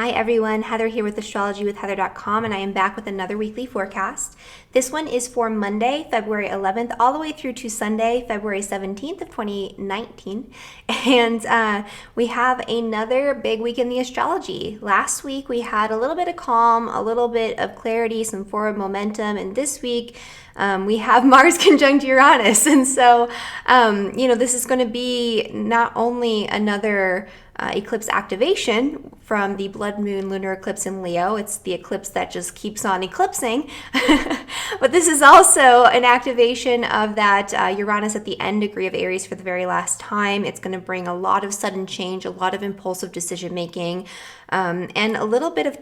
Hi everyone, Heather here with astrologywithheather.com, and I am back with another weekly forecast. This one is for Monday, February 11th, all the way through to Sunday, February 17th of 2019. And we have another big week in the astrology. Last week we had a little bit of calm, a little bit of clarity, some forward momentum, and this week we have Mars conjunct Uranus. And so, this is going to be not only another eclipse activation from the blood moon lunar eclipse in Leo. It's the eclipse that just keeps on eclipsing. But this is also an activation of that Uranus at the end degree of Aries for the very last time. It's going to bring a lot of sudden change, a lot of impulsive decision making, and a little bit of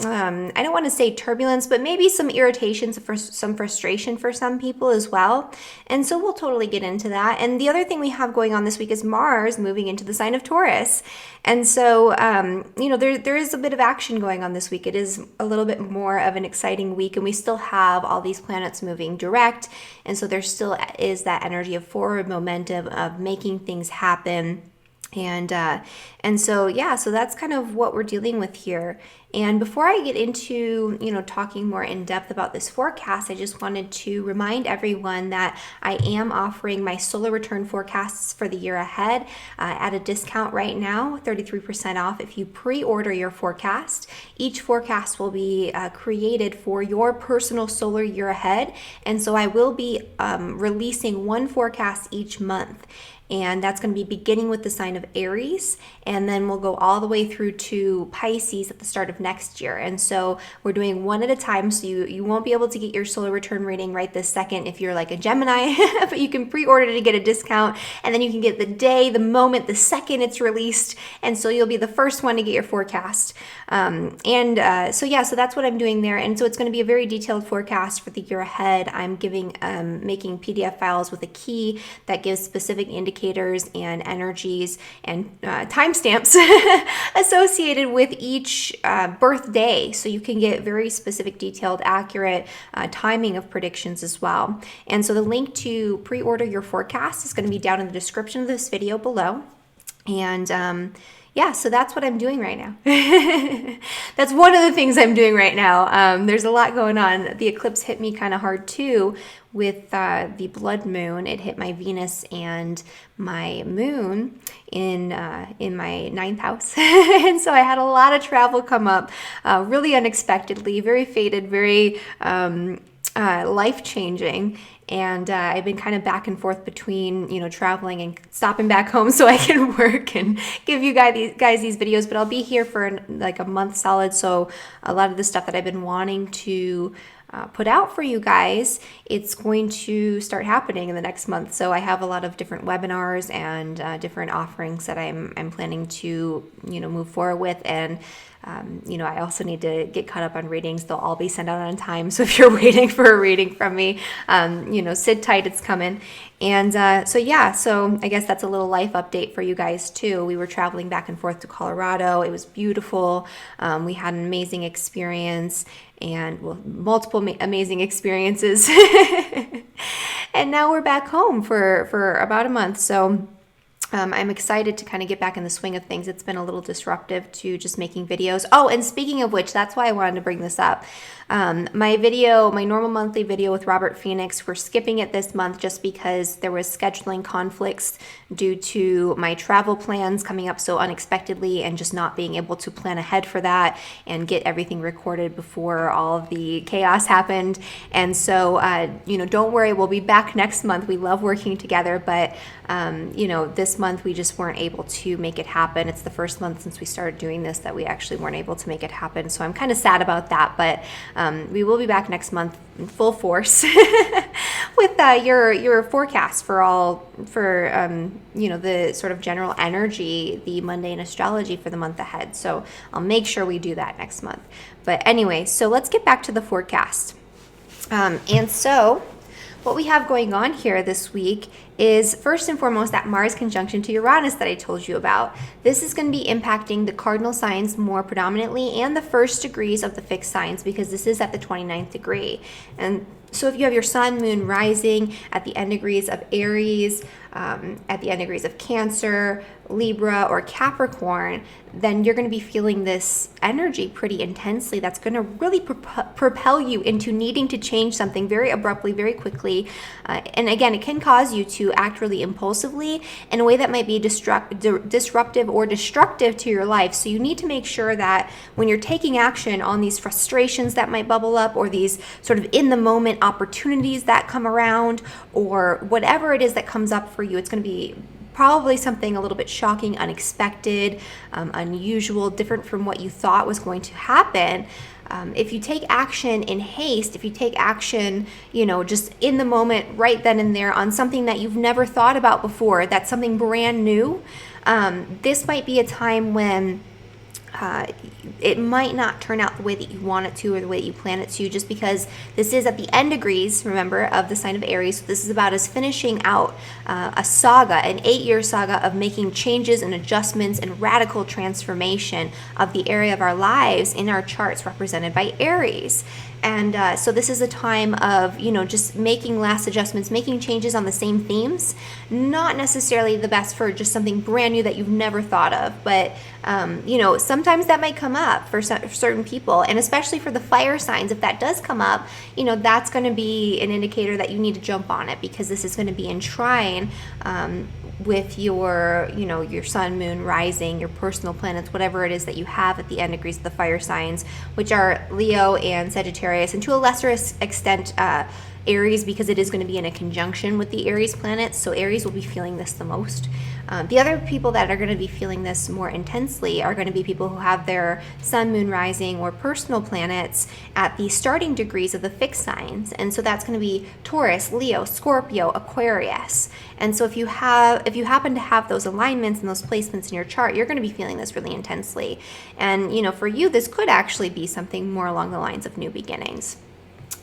I don't want to say turbulence, but maybe some irritation, some frustration for some people as well. And so we'll totally get into that. And the other thing we have going on this week is Mars moving into the sign of Taurus. And so, there is a bit of action going on this week. It is a little bit more of an exciting week, and we still have all these planets moving direct. And so there still is that energy of forward momentum of making things happen. And so that's kind of what we're dealing with here. And before I get into, talking more in depth about this forecast, I just wanted to remind everyone that I am offering my solar return forecasts for the year ahead at a discount right now, 33% off if you pre-order your forecast. Each forecast will be created for your personal solar year ahead. And so I will be releasing one forecast each month. And that's going to be beginning with the sign of Aries, and then we'll go all the way through to Pisces at the start of next year. And so we're doing one at a time, so you won't be able to get your solar return reading right this second if you're like a Gemini, but you can pre-order to get a discount, and then you can get the day, the moment, the second it's released, and so you'll be the first one to get your forecast. So that's what I'm doing there. And so it's going to be a very detailed forecast for the year ahead. I'm making PDF files with a key that gives specific indicators and energies and timestamps associated with each birthday, so you can get very specific, detailed, accurate timing of predictions as well. And so the link to pre-order your forecast is going to be down in the description of this video below. And so that's what I'm doing right now. That's one of the things I'm doing right now. There's a lot going on. The eclipse hit me kind of hard too with the blood moon. It hit my Venus and my moon in my ninth house. And so I had a lot of travel come up really unexpectedly, very fated, very life-changing. And I've been kind of back and forth between, traveling and stopping back home so I can work and give you guys these videos. But I'll be here for like a month solid. So a lot of the stuff that I've been wanting to put out for you guys, it's going to start happening in the next month. So I have a lot of different webinars and different offerings that I'm planning to, move forward with. And I also need to get caught up on readings. They'll all be sent out on time. So if you're waiting for a reading from me, sit tight, it's coming. And so I guess that's a little life update for you guys too. We were traveling back and forth to Colorado. It was beautiful. We had an amazing experience and multiple amazing experiences. And now we're back home for about a month. So I'm excited to kind of get back in the swing of things. It's been a little disruptive to just making videos. Oh, and speaking of which, that's why I wanted to bring this up. My normal monthly video with Robert Phoenix, we're skipping it this month just because there was scheduling conflicts due to my travel plans coming up so unexpectedly and just not being able to plan ahead for that and get everything recorded before all of the chaos happened. And so, don't worry, we'll be back next month. We love working together, but, this month we just weren't able to make it happen. It's the first month since we started doing this that we actually weren't able to make it happen. So I'm kind of sad about that, but we will be back next month in full force with your forecast for the sort of general energy, the mundane astrology for the month ahead. So I'll make sure we do that next month. But anyway, so let's get back to the forecast. And so what we have going on here this week is first and foremost that Mars conjunction to Uranus that I told you about. This is going to be impacting the cardinal signs more predominantly and the first degrees of the fixed signs because this is at the 29th degree. And so if you have your sun, moon, rising at the end degrees of Aries, at the end degrees of Cancer, Libra, or Capricorn, then you're going to be feeling this energy pretty intensely that's going to really propel you into needing to change something very abruptly, very quickly. And again, it can cause you to act really impulsively in a way that might be disruptive or destructive to your life. So you need to make sure that when you're taking action on these frustrations that might bubble up, or these sort of in the moment opportunities that come around, or whatever it is that comes up for you, it's going to be probably something a little bit shocking, unexpected, unusual, different from what you thought was going to happen. If you take action in haste, if you take action, just in the moment, right then and there, on something that you've never thought about before, that's something brand new, this might be a time when it might not turn out the way that you want it to, or the way that you plan it to, just because this is at the end degrees, remember, of the sign of Aries. So this is about us finishing out a saga, an 8-year saga of making changes and adjustments and radical transformation of the area of our lives in our charts represented by Aries. And so this is a time of, just making last adjustments, making changes on the same themes. Not necessarily the best for just something brand new that you've never thought of, but, sometimes that might come up for certain people. And especially for the fire signs, if that does come up, that's going to be an indicator that you need to jump on it, because this is going to be in trine with your sun, moon, rising, your personal planets, whatever it is that you have at the end degrees of the fire signs, which are Leo and Sagittarius, and to a lesser extent Aries, because it is going to be in a conjunction with the Aries planets. So Aries will be feeling this the most. The other people that are going to be feeling this more intensely are going to be people who have their sun, moon, rising, or personal planets at the starting degrees of the fixed signs. And so that's going to be Taurus, Leo, Scorpio, Aquarius. And so if you happen to have those alignments and those placements in your chart, you're going to be feeling this really intensely. And for you, this could actually be something more along the lines of new beginnings.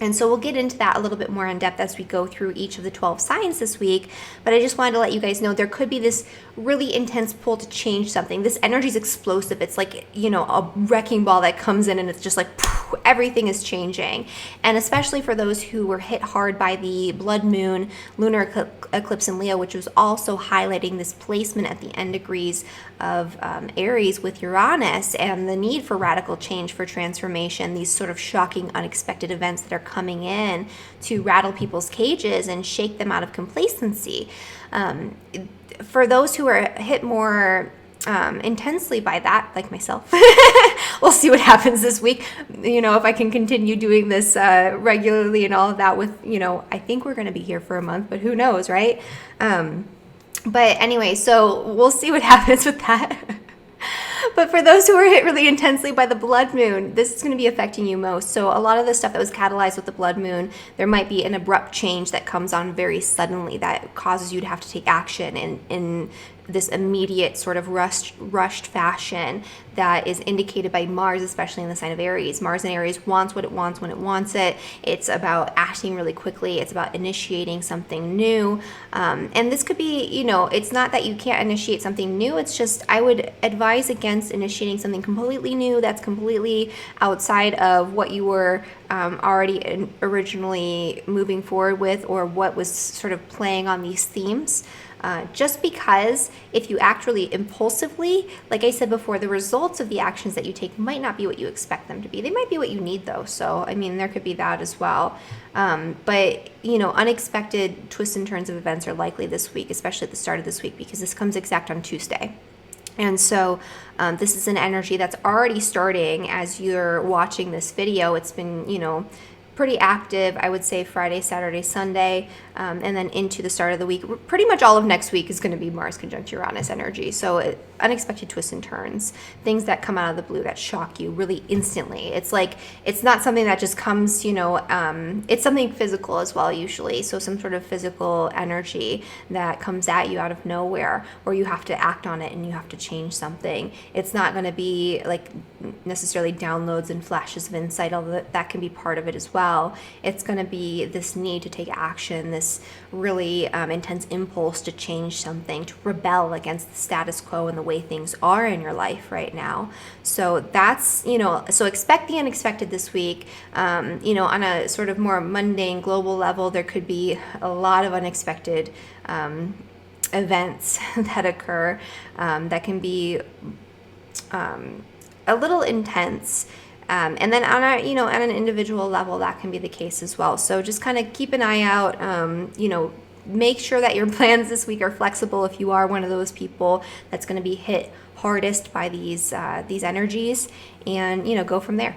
And so we'll get into that a little bit more in depth as we go through each of the 12 signs this week. But I just wanted to let you guys know there could be this really intense pull to change something. This energy is explosive. It's like, a wrecking ball that comes in and it's just like, everything is changing. And especially for those who were hit hard by the blood moon lunar eclipse in Leo, which was also highlighting this placement at the end degrees of Aries with Uranus, and the need for radical change, for transformation, these sort of shocking, unexpected events that are coming in to rattle people's cages and shake them out of complacency. For those who are hit more intensely by that, like myself, we'll see what happens this week. If I can continue doing this regularly and all of that with, I think we're going to be here for a month, but who knows, right? But anyway, so we'll see what happens with that. But for those who are hit really intensely by the blood moon, this is going to be affecting you most. So a lot of the stuff that was catalyzed with the blood moon, there might be an abrupt change that comes on very suddenly that causes you to have to take action in this immediate sort of rushed fashion that is indicated by Mars, especially in the sign of Aries. Mars in Aries wants what it wants when it wants it. It's about acting really quickly. It's about initiating something new. And this could be, it's not that you can't initiate something new. It's just, I would advise against initiating something completely new that's completely outside of what you were already originally moving forward with, or what was sort of playing on these themes. Just because if you act really impulsively, like I said before, the results of the actions that you take might not be what you expect them to be. They might be what you need, though. So, there could be that as well. But, unexpected twists and turns of events are likely this week, especially at the start of this week, because this comes exact on Tuesday. And so this is an energy that's already starting as you're watching this video. It's been, pretty active, I would say Friday, Saturday, Sunday, and then into the start of the week. Pretty much all of next week is going to be Mars conjunct Uranus energy. So unexpected twists and turns, things that come out of the blue that shock you really instantly. It's like, it's not something that just comes, it's something physical as well usually. So some sort of physical energy that comes at you out of nowhere, or you have to act on it and you have to change something. It's not going to be like necessarily downloads and flashes of insight, although that can be part of it as well. It's going to be this need to take action, this really intense impulse to change something, to rebel against the status quo and the way things are in your life right now. So that's, so expect the unexpected this week. On a sort of more mundane global level, there could be a lot of unexpected events that occur that can be a little intense. And then on a, at an individual level, that can be the case as well. So just kind of keep an eye out, make sure that your plans this week are flexible if you are one of those people that's going to be hit hardest by these energies, and, go from there.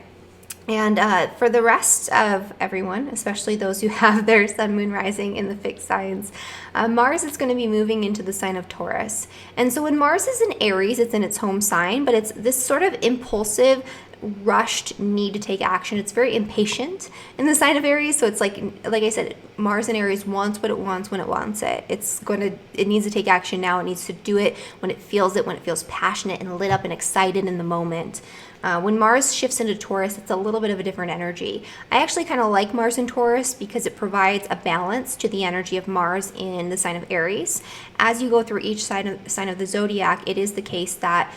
And for the rest of everyone, especially those who have their sun, moon, rising in the fixed signs, Mars is going to be moving into the sign of Taurus. And so when Mars is in Aries, it's in its home sign, but it's this sort of impulsive, rushed need to take action. It's very impatient in the sign of Aries. So it's like I said, Mars in Aries wants what it wants when it wants it. It needs to take action now. It needs to do it when it feels passionate and lit up and excited in the moment. When Mars shifts into Taurus, it's a little bit of a different energy. I actually kind of like Mars in Taurus because it provides a balance to the energy of Mars in the sign of Aries. As you go through each sign of the zodiac, it is the case that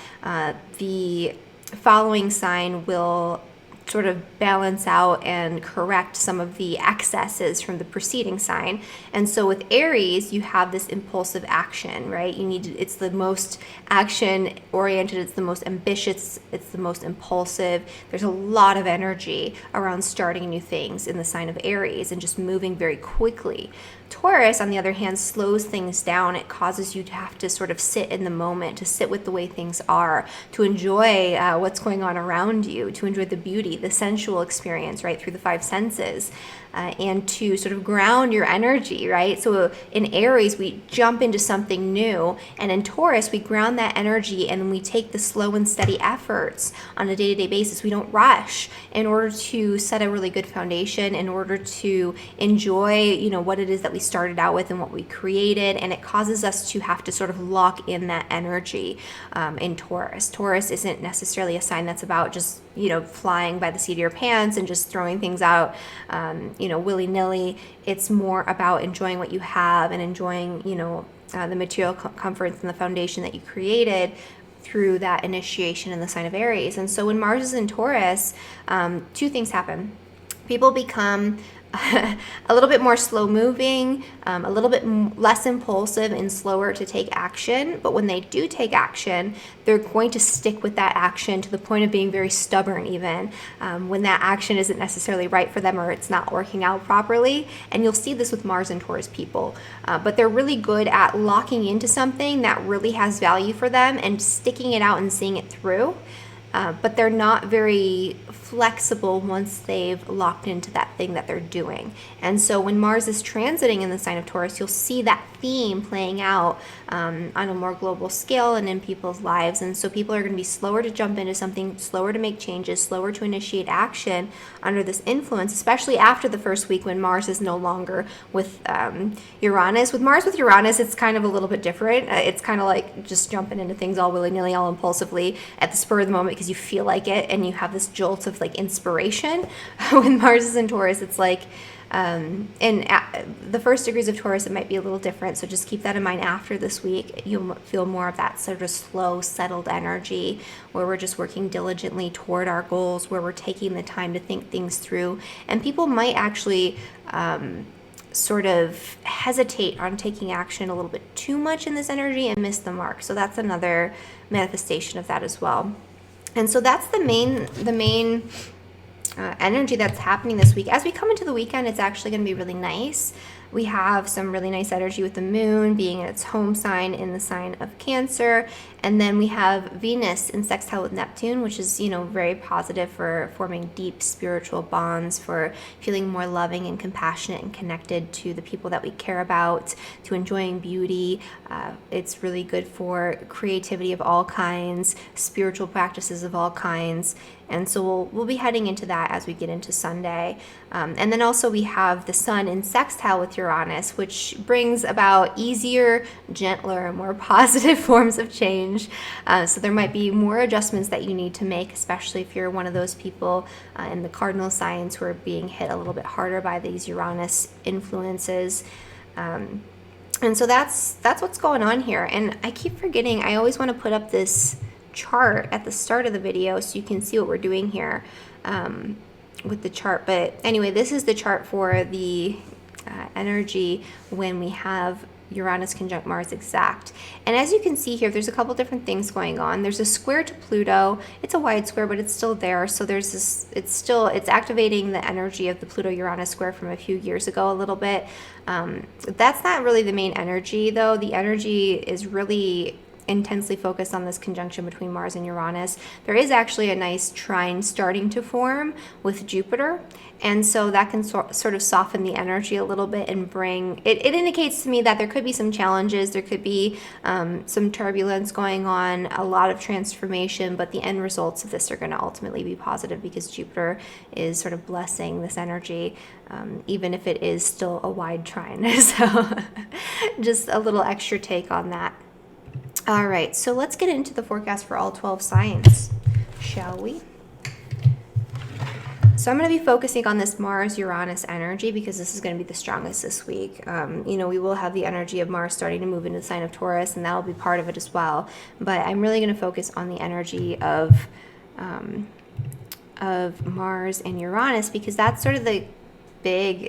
the following sign will sort of balance out and correct some of the excesses from the preceding sign. And so with Aries, you have this impulsive action, right? It's the most action oriented, it's the most ambitious, it's the most impulsive. There's a lot of energy around starting new things in the sign of Aries and just moving very quickly. Taurus, on the other hand, slows things down. It causes you to have to sort of sit in the moment, to sit with the way things are, to enjoy what's going on around you, to enjoy the beauty, the sensual experience, right, through the five senses, and to sort of ground your energy, right? So in Aries, we jump into something new, and in Taurus, we ground that energy and we take the slow and steady efforts on a day-to-day basis. We don't rush in order to set a really good foundation, in order to enjoy, what it is that we started out with and what we created, and it causes us to have to sort of lock in that energy in Taurus. Taurus isn't necessarily a sign that's about just flying by the seat of your pants and just throwing things out, willy-nilly. It's more about enjoying what you have and enjoying, the material comforts and the foundation that you created through that initiation in the sign of Aries. And so when Mars is in Taurus, two things happen. People become a little bit more slow moving, a little bit less impulsive and slower to take action. But when they do take action, they're going to stick with that action to the point of being very stubborn even when that action isn't necessarily right for them or it's not working out properly. And you'll see this with Mars and Taurus people. But they're really good at locking into something that really has value for them and sticking it out and seeing it through. But they're not very flexible once they've locked into that thing that they're doing. And so when Mars is transiting in the sign of Taurus, you'll see that theme playing out on a more global scale and in people's lives. And so people are going to be slower to jump into something, slower to make changes, slower to initiate action under this influence, especially after the first week when Mars is no longer with Uranus. With Mars with Uranus, it's kind of a little bit different. It's kind of like just jumping into things all willy-nilly, all impulsively at the spur of the moment because you feel like it and you have this jolt of like inspiration. When Mars is in Taurus, it's like in the first degrees of Taurus, it might be a little different. So just keep that in mind after this week. You'll feel more of that sort of slow, settled energy where we're just working diligently toward our goals, where we're taking the time to think things through. And people might actually sort of hesitate on taking action a little bit too much in this energy and miss the mark. So that's another manifestation of that as well. And so that's the main energy that's happening this week. As we come into the weekend, it's actually going to be really nice. We have some really nice energy with the moon being in its home sign in the sign of Cancer. And then we have Venus in sextile with Neptune, which is, very positive for forming deep spiritual bonds, for feeling more loving and compassionate and connected to the people that we care about, to enjoying beauty. It's really good for creativity of all kinds, spiritual practices of all kinds. And so we'll be heading into that as we get into Sunday. And then also we have the sun in sextile with Uranus, which brings about easier, gentler, more positive forms of change. So there might be more adjustments that you need to make, especially if you're one of those people in the cardinal signs who are being hit a little bit harder by these Uranus influences. And so that's what's going on here. And I keep forgetting, I always want to put up this chart at the start of the video so you can see what we're doing here with the chart. But anyway, this is the chart for the energy when we have Uranus conjunct Mars exact. And as you can see here, there's a couple different things going on. There's a square to Pluto. It's a wide square, but it's still there. So there's this, it's activating the energy of the Pluto-Uranus square from a few years ago a little bit. That's not really the main energy though. The energy is really intensely focused on this conjunction between Mars and Uranus. There is actually a nice trine starting to form with Jupiter, and so that can sort of soften the energy a little bit and bring it. It indicates to me that there could be some challenges, there could be some turbulence going on, a lot of transformation, but the end results of this are going to ultimately be positive because Jupiter is sort of blessing this energy, even if it is still a wide trine. So just a little extra take on that. All right, so let's get into the forecast for all 12 signs, shall we? So I'm going to be focusing on this Mars-Uranus energy because this is going to be the strongest this week. You know, we will have the energy of Mars starting to move into the sign of Taurus, and that'll be part of it as well. But I'm really going to focus on the energy of Mars and Uranus because that's sort of the big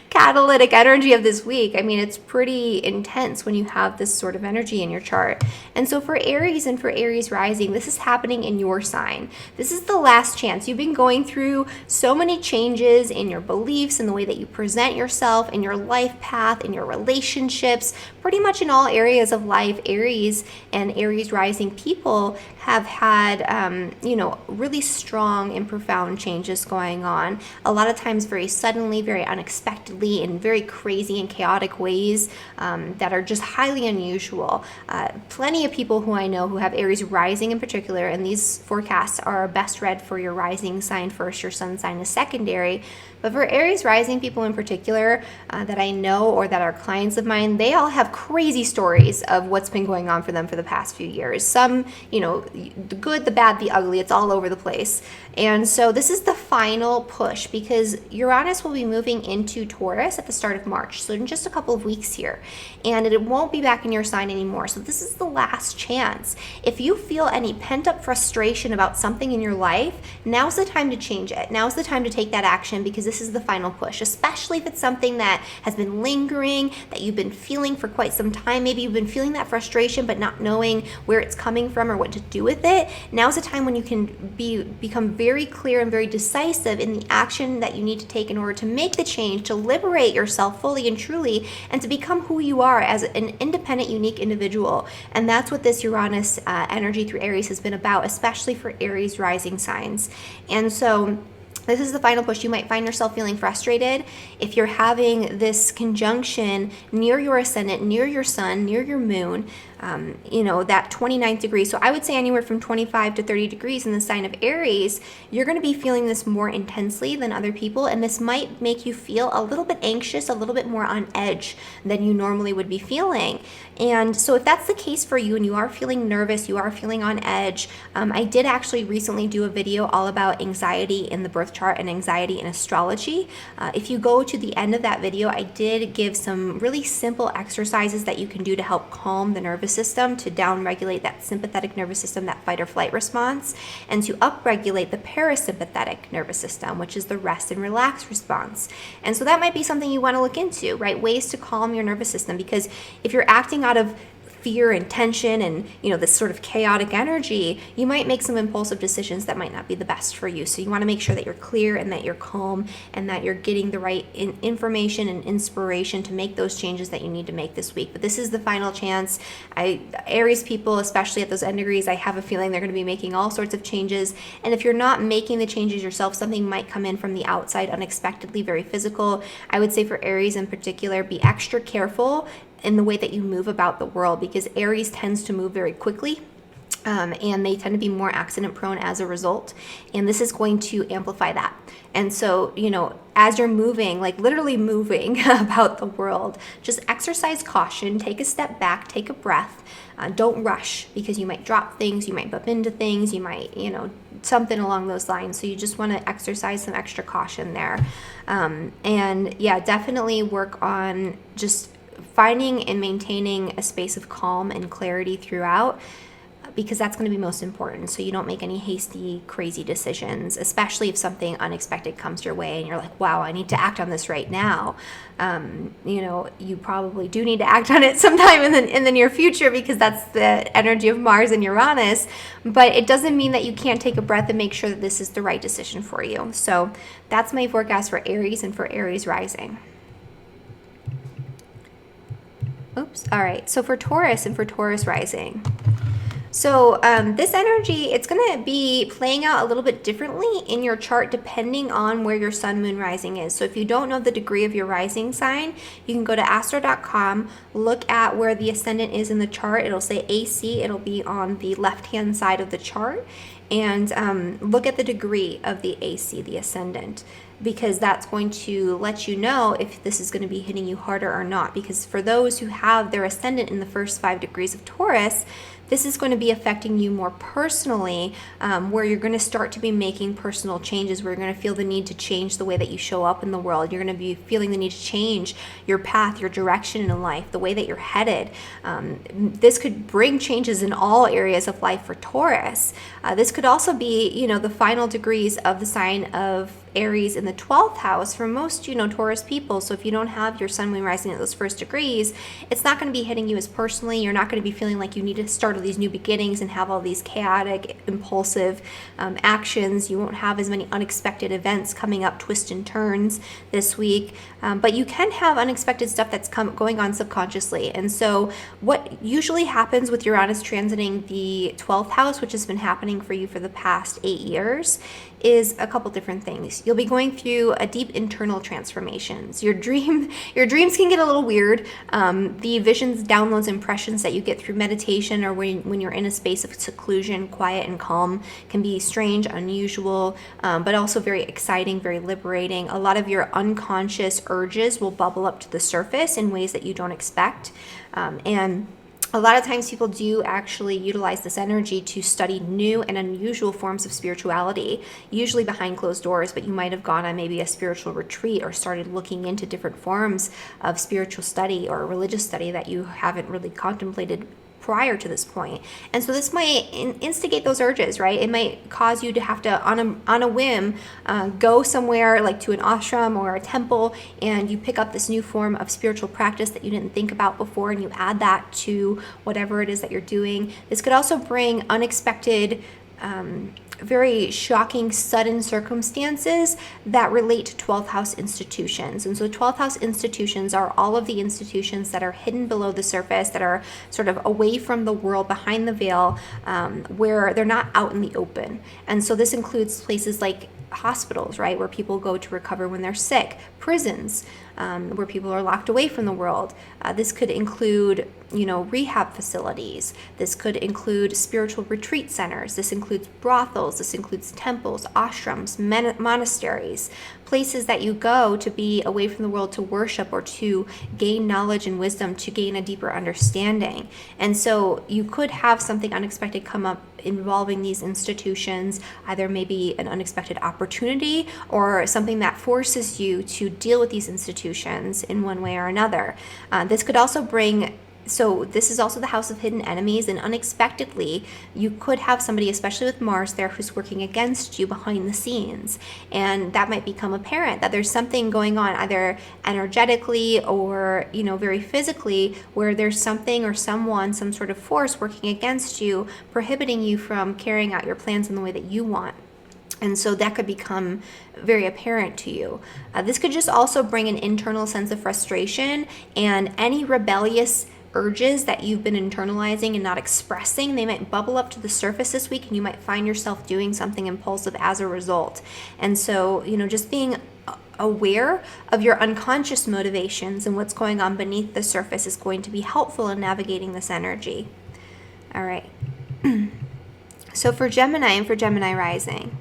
catalytic energy of this week. I mean, it's pretty intense when you have this sort of energy in your chart. And so for Aries and for Aries rising, this is happening in your sign. This is the last chance. You've been going through so many changes in your beliefs, in the way that you present yourself, in your life path, in your relationships, pretty much in all areas of life. Aries and Aries rising people have had, you know, really strong and profound changes going on. A lot of times very suddenly, very unexpectedly, in very crazy and chaotic ways that are just highly unusual. Plenty of people who I know who have Aries rising in particular, and these forecasts are best read for your rising sign first, your sun sign is secondary. But for Aries rising people in particular that I know or that are clients of mine, they all have crazy stories of what's been going on for them for the past few years. Some, you know, the good, the bad, the ugly, it's all over the place. And so this is the final push because Uranus will be moving into Taurus at the start of March, so in just a couple of weeks here. And it won't be back in your sign anymore. So this is the last chance. If you feel any pent-up frustration about something in your life, now's the time to change it. Now's the time to take that action because this is the final push, especially if it's something that has been lingering, that you've been feeling for quite some time. Maybe you've been feeling that frustration but not knowing where it's coming from or what to do with it. Now's the time when you can become very clear and very decisive in the action that you need to take in order to make the change, to liberate yourself fully and truly, and to become who you are as an independent, unique individual. And that's what this Uranus energy through Aries has been about, especially for Aries rising signs. And so this is the final push. You might find yourself feeling frustrated if you're having this conjunction near your ascendant, near your sun, near your moon, you know, that 29th degree. So I would say anywhere from 25 to 30 degrees in the sign of Aries, you're going to be feeling this more intensely than other people. And this might make you feel a little bit anxious, a little bit more on edge than you normally would be feeling. And so if that's the case for you and you are feeling nervous, you are feeling on edge, I did actually recently do a video all about anxiety in the birth chart and anxiety in astrology. If you go to the end of that video, I did give some really simple exercises that you can do to help calm the nervous system, to downregulate that sympathetic nervous system, that fight or flight response, and to upregulate the parasympathetic nervous system, which is the rest and relax response. And so that might be something you want to look into, right? Ways to calm your nervous system, because if you're acting out of fear and tension and, you know, this sort of chaotic energy, you might make some impulsive decisions that might not be the best for you. So you want to make sure that you're clear and that you're calm and that you're getting the right information and inspiration to make those changes that you need to make this week. But this is the final chance. Aries people, especially at those end degrees, I have a feeling they're going to be making all sorts of changes. And if you're not making the changes yourself, something might come in from the outside unexpectedly, very physical. I would say for Aries in particular, be extra careful in the way that you move about the world, because Aries tends to move very quickly. And they tend to be more accident prone as a result. And this is going to amplify that. And so, you know, as you're moving, like literally moving about the world, just exercise caution, take a step back, take a breath. Don't rush, because you might drop things, you might bump into things, you might, you know, something along those lines. So you just want to exercise some extra caution there. And yeah, definitely work on just finding and maintaining a space of calm and clarity throughout. because that's going to be most important. So you don't make any hasty, crazy decisions, especially if something unexpected comes your way and you're like, wow, I need to act on this right now. You probably do need to act on it sometime in the near future, because that's the energy of Mars and Uranus. But it doesn't mean that you can't take a breath and make sure that this is the right decision for you. So that's my forecast for Aries and for Aries rising. Oops. All right. So for Taurus and for Taurus rising. So this energy, it's going to be playing out a little bit differently in your chart depending on where your sun, moon, rising is. So if you don't know the degree of your rising sign, you can go to astro.com, look at where the ascendant is in the chart. It'll say AC. It'll be on the left-hand side of the chart. And look at the degree of the AC, the ascendant, because that's going to let you know if this is going to be hitting you harder or not. Because for those who have their ascendant in the first 5 degrees of Taurus, this is going to be affecting you more personally, where you're going to start to be making personal changes, where you're going to feel the need to change the way that you show up in the world. You're going to be feeling the need to change your path, your direction in life, the way that you're headed. This could bring changes in all areas of life for Taurus. This could also be, the final degrees of the sign of Aries in the 12th house for most, Taurus people. So if you don't have your sun, moon, rising at those first degrees, it's not going to be hitting you as personally. You're not going to be feeling like you need to start all these new beginnings and have all these chaotic, impulsive actions. You won't have as many unexpected events coming up, twists and turns this week. But you can have unexpected stuff that's going on subconsciously. And so what usually happens with Uranus transiting the 12th house, which has been happening for you for the past 8 years, is a couple different things. You'll be going through a deep internal transformations. Your dreams can get a little weird. The visions, downloads, impressions that you get through meditation or when you're in a space of seclusion, quiet and calm, can be strange, unusual, but also very exciting, very liberating. A lot of your unconscious urges will bubble up to the surface in ways that you don't expect. And a lot of times people do actually utilize this energy to study new and unusual forms of spirituality, usually behind closed doors, but you might have gone on maybe a spiritual retreat or started looking into different forms of spiritual study or religious study that you haven't really contemplated prior to this point. And so this might instigate those urges, right? It might cause you to have to, on a whim, go somewhere like to an ashram or a temple, and you pick up this new form of spiritual practice that you didn't think about before, and you add that to whatever it is that you're doing. This could also bring unexpected, very shocking, sudden circumstances that relate to 12th house institutions. And so 12th house institutions are all of the institutions that are hidden below the surface, that are sort of away from the world, behind the veil, where they're not out in the open. And so this includes places like hospitals, right, where people go to recover when they're sick, prisons, where people are locked away from the world. This could include, rehab facilities. This could include spiritual retreat centers. This includes brothels. This includes temples, ashrams, monasteries, places that you go to be away from the world, to worship or to gain knowledge and wisdom, to gain a deeper understanding. And so you could have something unexpected come up involving these institutions, either maybe an unexpected opportunity or something that forces you to deal with these institutions in one way or another. This could also bring, so this is also the house of hidden enemies, and unexpectedly you could have somebody, especially with Mars there, who's working against you behind the scenes, and that might become apparent that there's something going on either energetically or very physically, where there's something or someone, some sort of force working against you, prohibiting you from carrying out your plans in the way that you want. And so that could become very apparent to you. This could just also bring an internal sense of frustration, and any rebellious urges that you've been internalizing and not expressing, they might bubble up to the surface this week, and you might find yourself doing something impulsive as a result. And so, just being aware of your unconscious motivations and what's going on beneath the surface is going to be helpful in navigating this energy. All right. So for Gemini and for Gemini rising,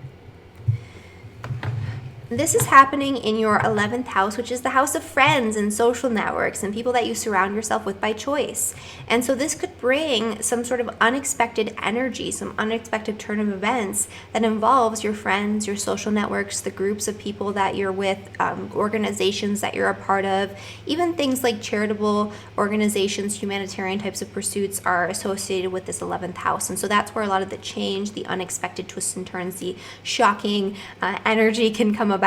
This is happening in your 11th house, which is the house of friends and social networks and people that you surround yourself with by choice. And so this could bring some sort of unexpected energy, some unexpected turn of events that involves your friends, your social networks, the groups of people that you're with, organizations that you're a part of. Even things like charitable organizations, humanitarian types of pursuits are associated with this 11th house. And so that's where a lot of the change, the unexpected twists and turns, the shocking energy can come about.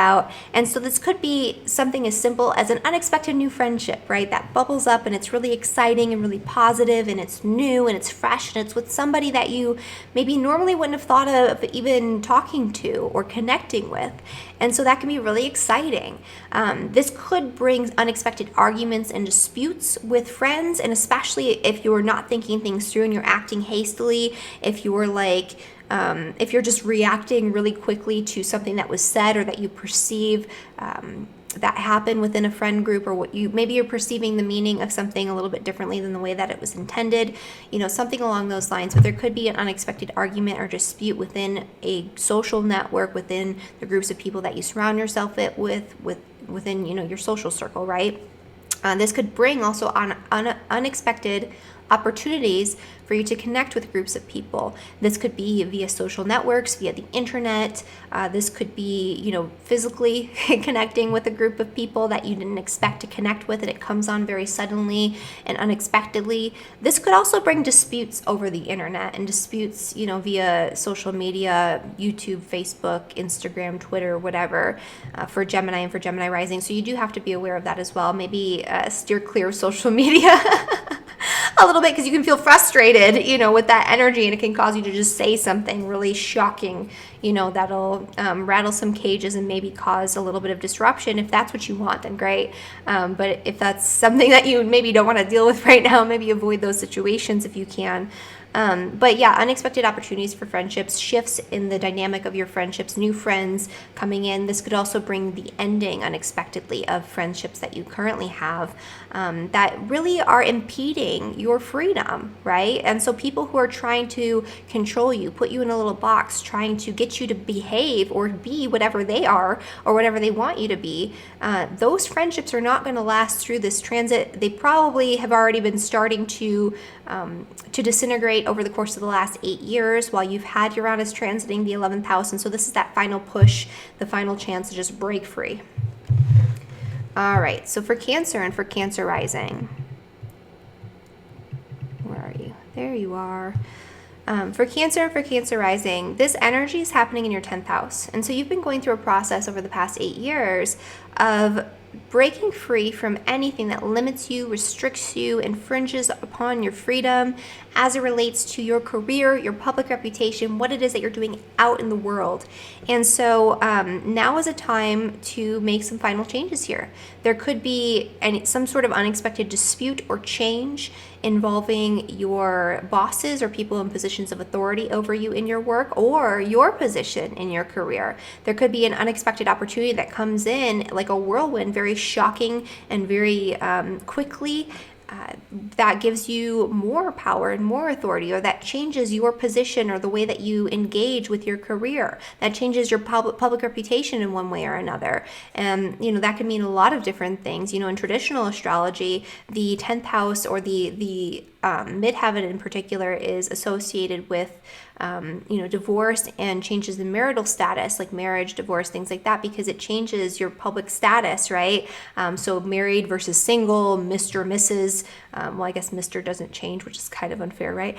And so this could be something as simple as an unexpected new friendship, right? That bubbles up and it's really exciting and really positive and it's new and it's fresh and it's with somebody that you maybe normally wouldn't have thought of even talking to or connecting with. And so that can be really exciting. This could bring unexpected arguments and disputes with friends, and especially if you're not thinking things through and you're acting hastily, if you're like, if you're just reacting really quickly to something that was said or that you perceive that happened within a friend group, or maybe you're perceiving the meaning of something a little bit differently than the way that it was intended, something along those lines. But there could be an unexpected argument or dispute within a social network, within the groups of people that you surround yourself within your social circle, right? This could bring also unexpected opportunities for you to connect with groups of people. This could be via social networks, via the internet. This could be, physically connecting with a group of people that you didn't expect to connect with, and it comes on very suddenly and unexpectedly. This could also bring disputes over the internet and disputes, via social media, YouTube, Facebook, Instagram, Twitter, whatever, for Gemini and for Gemini rising. So you do have to be aware of that as well. Maybe steer clear of social media a little bit, because you can feel frustrated, with that energy, and it can cause you to just say something really shocking, that'll rattle some cages and maybe cause a little bit of disruption. If that's what you want, then great. But if that's something that you maybe don't want to deal with right now, maybe avoid those situations if you can. But yeah, unexpected opportunities for friendships, shifts in the dynamic of your friendships, new friends coming in. This could also bring the ending unexpectedly of friendships that you currently have that really are impeding your freedom, right? And so people who are trying to control you, put you in a little box, trying to get you to behave or be whatever they are or whatever they want you to be, those friendships are not going to last through this transit. They probably have already been starting to disintegrate over the course of the last 8 years while you've had Uranus transiting the 11th house. And so this is that final push, the final chance to just break free. All right, so for Cancer and for Cancer rising, where are you? There you are. For Cancer and for Cancer rising, this energy is happening in your 10th house. And so you've been going through a process over the past 8 years of breaking free from anything that limits you, restricts you, infringes upon your freedom as it relates to your career, your public reputation, what it is that you're doing out in the world. And so now is a time to make some final changes here. There could be some sort of unexpected dispute or change involving your bosses or people in positions of authority over you in your work, or your position in your career. There could be an unexpected opportunity that comes in like a whirlwind, very shocking and very quickly, that gives you more power and more authority, or that changes your position or the way that you engage with your career, that changes your public reputation in one way or another. And that can mean a lot of different things. In traditional astrology, the 10th house, or the midheaven in particular, is associated with divorce and changes in marital status, like marriage, divorce, things like that, because it changes your public status, right? So married versus single, Mr., Mrs. Well, I guess Mr. doesn't change, which is kind of unfair, right?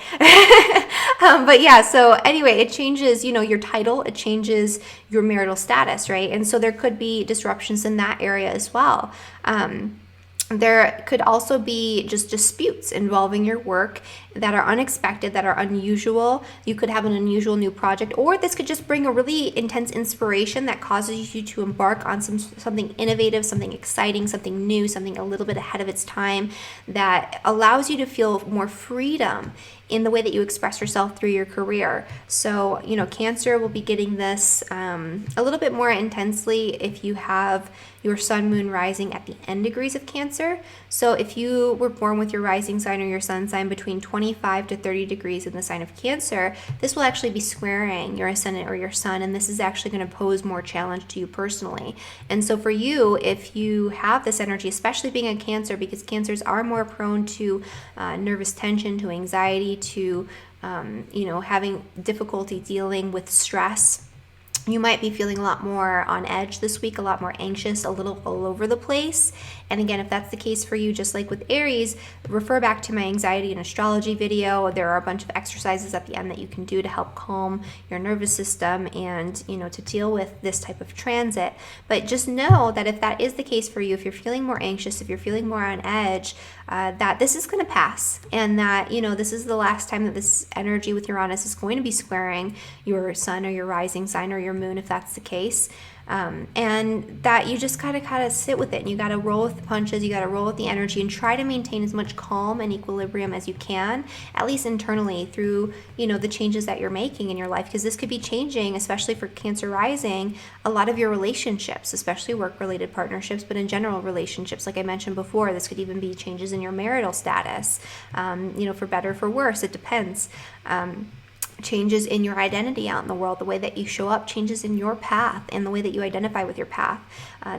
But yeah, so anyway, it changes, your title, it changes your marital status, right? And so there could be disruptions in that area as well. There could also be just disputes involving your work that are unexpected, that are unusual. You could have an unusual new project, or this could just bring a really intense inspiration that causes you to embark on something innovative, something exciting, something new, something a little bit ahead of its time, that allows you to feel more freedom in the way that you express yourself through your career. So, you know, Cancer will be getting this a little bit more intensely if you have your sun, moon, rising at the end degrees of Cancer. So if you were born with your rising sign or your sun sign between 25 to 30 degrees in the sign of Cancer, this will actually be squaring your ascendant or your sun, and this is actually going to pose more challenge to you personally. And so for you, if you have this energy, especially being a Cancer, because Cancers are more prone to nervous tension, to anxiety, to you know, having difficulty dealing with stress, you might be feeling a lot more on edge this week, a lot more anxious, a little all over the place. And again, if that's the case for you, just like with Aries, refer back to my anxiety and astrology video. There are a bunch of exercises at the end that you can do to help calm your nervous system and, you know, to deal with this type of transit. But just know that if that is the case for you, if you're feeling more anxious, if you're feeling more on edge, that this is going to pass, and that, you know, this is the last time that this energy with Uranus is going to be squaring your sun or your rising sign or your moon, if that's the case. And that you just gotta sit with it, and you gotta roll with the punches, you gotta roll with the energy, and try to maintain as much calm and equilibrium as you can, at least internally, through, you know, the changes that you're making in your life, because this could be changing, especially for Cancer rising, a lot of your relationships, especially work-related partnerships, but in general relationships. Like I mentioned before, this could even be changes in your marital status, you know, for better or for worse, it depends. Changes in your identity out in the world, the way that you show up, changes in your path and the way that you identify with your path.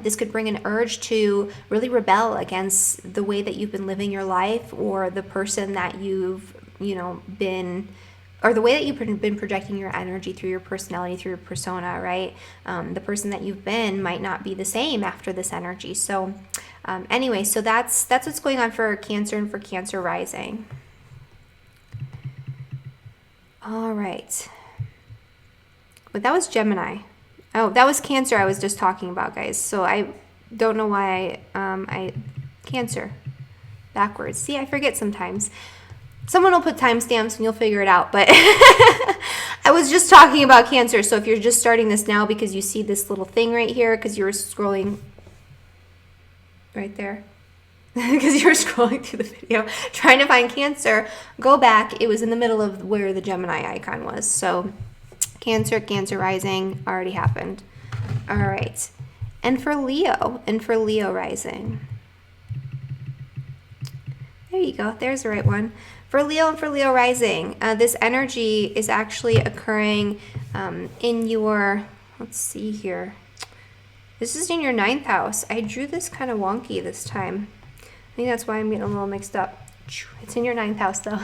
This could bring an urge to really rebel against the way that you've been living your life, or the person that you've, you know, been, or the way that you've been projecting your energy through your personality, through your persona, right? The person that you've been might not be the same after this energy. So anyway, so that's what's going on for Cancer and for Cancer rising. All right. But that was Gemini. Oh, that was Cancer I was just talking about, guys. So I don't know why I Cancer backwards. See, I forget sometimes. Someone will put timestamps and you'll figure it out. But I was just talking about Cancer. So if you're just starting this now because you see this little thing right here, because you were scrolling right there, because you're scrolling through the video trying to find Cancer, go back. It was in the middle of where the Gemini icon was. So Cancer, Cancer rising already happened. All right. And for Leo rising. There you go. There's the right one. For Leo and for Leo rising, this energy is actually occurring in your, let's see here. This is in your 9th house. I drew this kind of wonky this time. I think that's why I'm getting a little mixed up. It's in your 9th house though.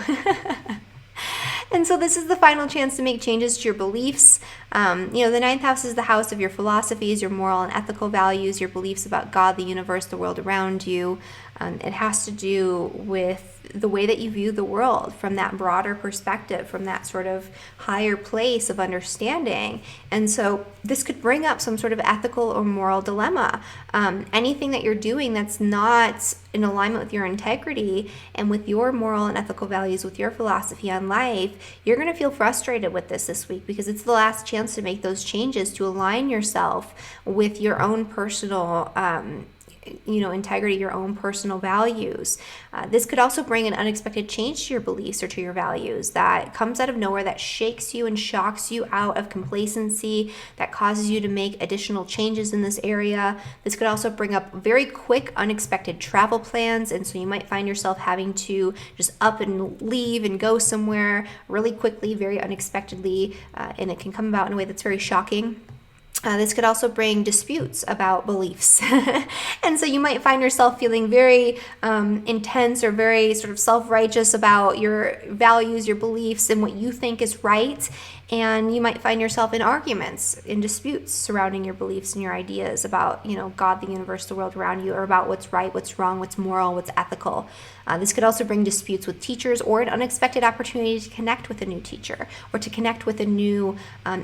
And so this is the final chance to make changes to your beliefs. You know, the 9th house is the house of your philosophies, your moral and ethical values, your beliefs about God, the universe, the world around you. It has to do with the way that you view the world from that broader perspective, from that sort of higher place of understanding. And so this could bring up some sort of ethical or moral dilemma. Anything that you're doing that's not in alignment with your integrity and with your moral and ethical values, with your philosophy on life, you're going to feel frustrated with this week, because it's the last chance to make those changes, to align yourself with your own personal integrity, your own personal values. This could also bring an unexpected change to your beliefs or to your values that comes out of nowhere, that shakes you and shocks you out of complacency, that causes you to make additional changes in this area. This could also bring up very quick, unexpected travel plans, and so you might find yourself having to just up and leave and go somewhere really quickly, very unexpectedly, and it can come about in a way that's very shocking. This could also bring disputes about beliefs. And so you might find yourself feeling very intense or very sort of self-righteous about your values, your beliefs, and what you think is right. And you might find yourself in arguments, in disputes surrounding your beliefs and your ideas about, you know, God, the universe, the world around you, or about what's right, what's wrong, what's moral, what's ethical. This could also bring disputes with teachers, or an unexpected opportunity to connect with a new teacher, or to connect with a new